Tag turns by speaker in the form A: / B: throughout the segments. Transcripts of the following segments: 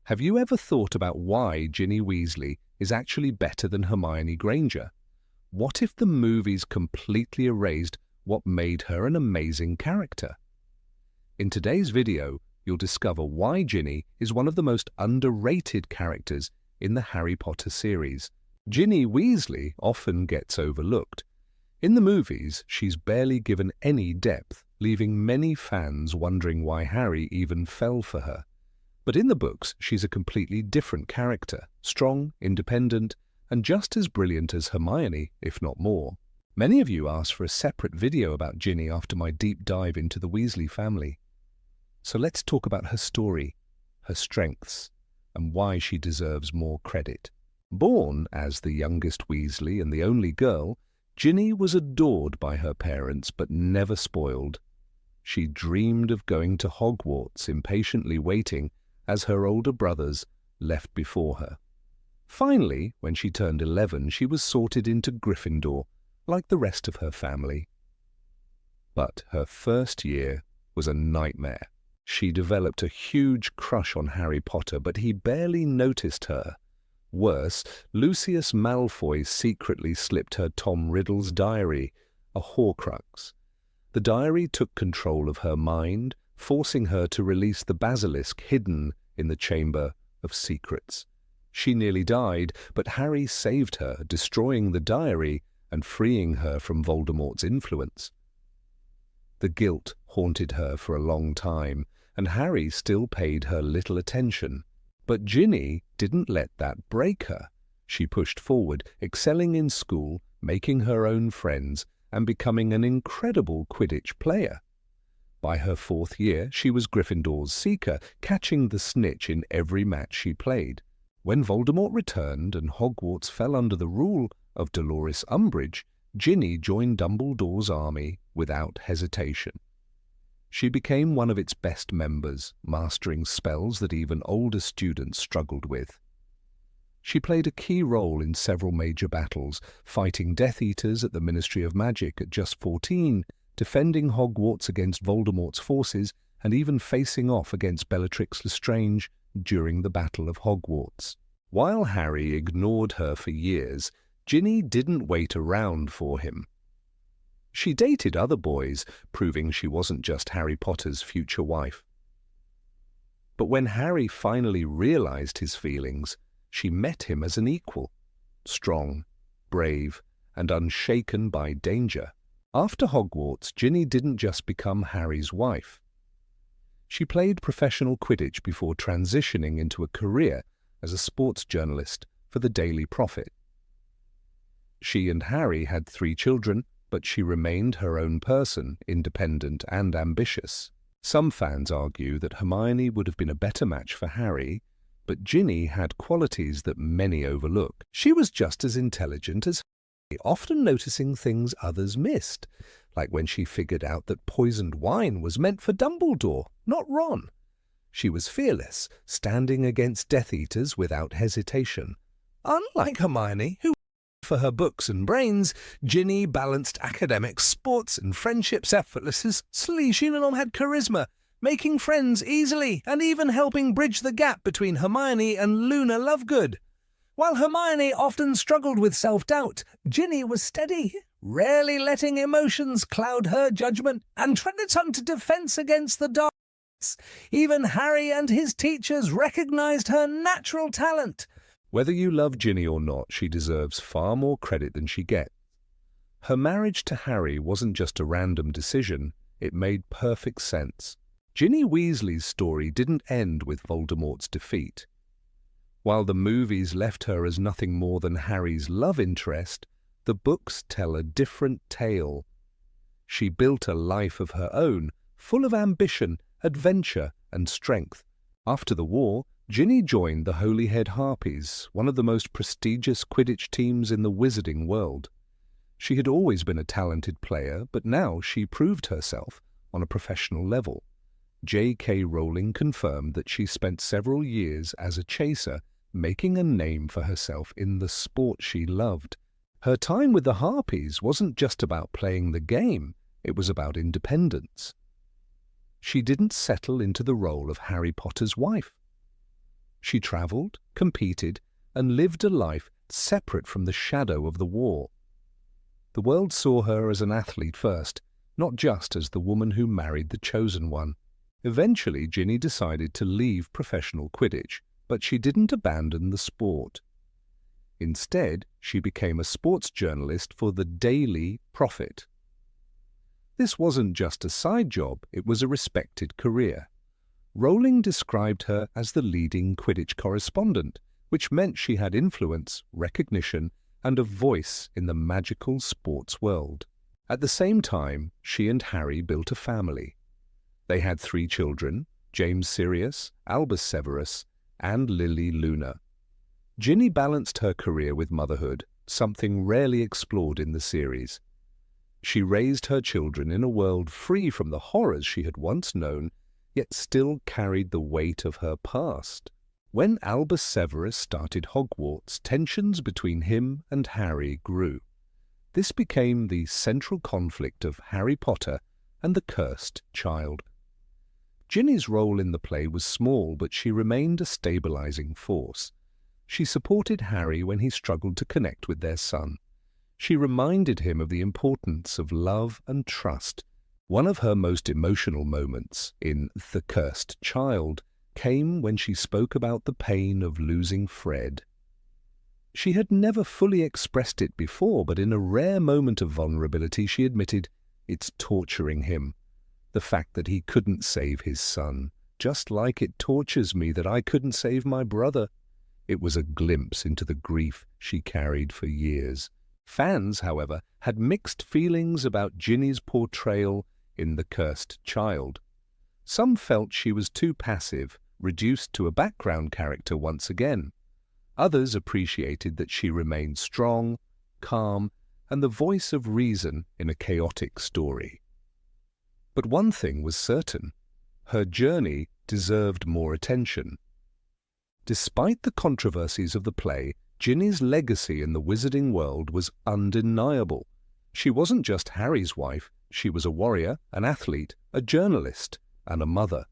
A: Have you ever thought about why Ginny Weasley is actually better than Hermione Granger? What if the movies completely erased what made her an amazing character? In today's video, you'll discover why Ginny is one of the most underrated characters in the Harry Potter series. Ginny Weasley often gets overlooked. In the movies, she's barely given any depth, leaving many fans wondering why Harry even fell for her. But in the books, she's a completely different character, strong, independent, and just as brilliant as Hermione, if not more. Many of you asked for a separate video about Ginny after my deep dive into the Weasley family. So let's talk about her story, her strengths, and why she deserves more credit. Born as the youngest Weasley and the only girl, Ginny was adored by her parents but never spoiled. She dreamed of going to Hogwarts, impatiently waiting as her older brothers left before her. Finally, when she turned 11, she was sorted into Gryffindor, like the rest of her family. But her first year was a nightmare. She developed a huge crush on Harry Potter, but he barely noticed her. Worse, Lucius Malfoy secretly slipped her Tom Riddle's diary, a Horcrux. The diary took control of her mind, forcing her to release the basilisk hidden in the Chamber of Secrets. She nearly died, but Harry saved her, destroying the diary and freeing her from Voldemort's influence. The guilt haunted her for a long time, and Harry still paid her little attention. But Ginny didn't let that break her. She pushed forward, excelling in school, making her own friends, and becoming an incredible Quidditch player. By her 4th year, she was Gryffindor's seeker, catching the snitch in every match she played. When Voldemort returned and Hogwarts fell under the rule of Dolores Umbridge, Ginny joined Dumbledore's army without hesitation. She became one of its best members, mastering spells that even older students struggled with. She played a key role in several major battles, fighting Death Eaters at the Ministry of Magic at just 14, defending Hogwarts against Voldemort's forces, and even facing off against Bellatrix Lestrange during the Battle of Hogwarts. While Harry ignored her for years, Ginny didn't wait around for him. She dated other boys, proving she wasn't just Harry Potter's future wife. But when Harry finally realized his feelings, she met him as an equal, strong, brave, and unshaken by danger. After Hogwarts, Ginny didn't just become Harry's wife. She played professional Quidditch before transitioning into a career as a sports journalist for the Daily Prophet. She and Harry had 3 children, but she remained her own person, independent and ambitious. Some fans argue that Hermione would have been a better match for Harry, but Ginny had qualities that many overlook. She was just as intelligent as Harry, often noticing things others missed, like when she figured out that poisoned wine was meant for Dumbledore, not Ron. She was fearless, standing against Death Eaters without hesitation. Unlike Hermione, who for her books and brains, Ginny balanced academics, sports, and friendships effortlessly. She had charisma, making friends easily, and even helping bridge the gap between Hermione and Luna Lovegood. While Hermione often struggled with self-doubt, Ginny was steady, rarely letting emotions cloud her judgment, and treaded to defense against the dark arts. Even Harry and his teachers recognized her natural talent. Whether you love Ginny or not, she deserves far more credit than she gets. Her marriage to Harry wasn't just a random decision, it made perfect sense. Ginny Weasley's story didn't end with Voldemort's defeat. While the movies left her as nothing more than Harry's love interest, the books tell a different tale. She built a life of her own, full of ambition, adventure, and strength. After the war, Ginny joined the Holyhead Harpies, one of the most prestigious Quidditch teams in the wizarding world. She had always been a talented player, but now she proved herself on a professional level. J.K. Rowling confirmed that she spent several years as a chaser, making a name for herself in the sport she loved. Her time with the Harpies wasn't just about playing the game, it was about independence. She didn't settle into the role of Harry Potter's wife. She travelled, competed, and lived a life separate from the shadow of the war. The world saw her as an athlete first, not just as the woman who married the chosen one. Eventually, Ginny decided to leave professional Quidditch, but she didn't abandon the sport. Instead, she became a sports journalist for the Daily Prophet. This wasn't just a side job, it was a respected career. Rowling described her as the leading Quidditch correspondent, which meant she had influence, recognition, and a voice in the magical sports world. At the same time, she and Harry built a family. They had 3 children, James Sirius, Albus Severus, and Lily Luna. Ginny balanced her career with motherhood, something rarely explored in the series. She raised her children in a world free from the horrors she had once known, yet still carried the weight of her past. When Albus Severus started Hogwarts, tensions between him and Harry grew. This became the central conflict of Harry Potter and the cursed child. Ginny's role in the play was small, but she remained a stabilizing force. She supported Harry when he struggled to connect with their son. She reminded him of the importance of love and trust. One of her most emotional moments in The Cursed Child came when she spoke about the pain of losing Fred. She had never fully expressed it before, but in a rare moment of vulnerability she admitted, "It's torturing him. The fact that he couldn't save his son, just like it tortures me that I couldn't save my brother." It was a glimpse into the grief she carried for years. Fans, however, had mixed feelings about Ginny's portrayal in The Cursed Child. Some felt she was too passive, reduced to a background character once again. Others appreciated that she remained strong, calm, and the voice of reason in a chaotic story. But one thing was certain: her journey deserved more attention. Despite the controversies of the play, Ginny's legacy in the wizarding world was undeniable. She wasn't just Harry's wife, she was a warrior, an athlete, a journalist, and a mother.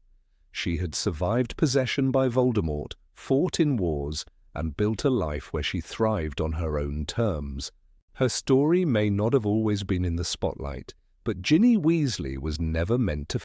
A: She had survived possession by Voldemort, fought in wars, and built a life where she thrived on her own terms. Her story may not have always been in the spotlight, but Ginny Weasley was never meant to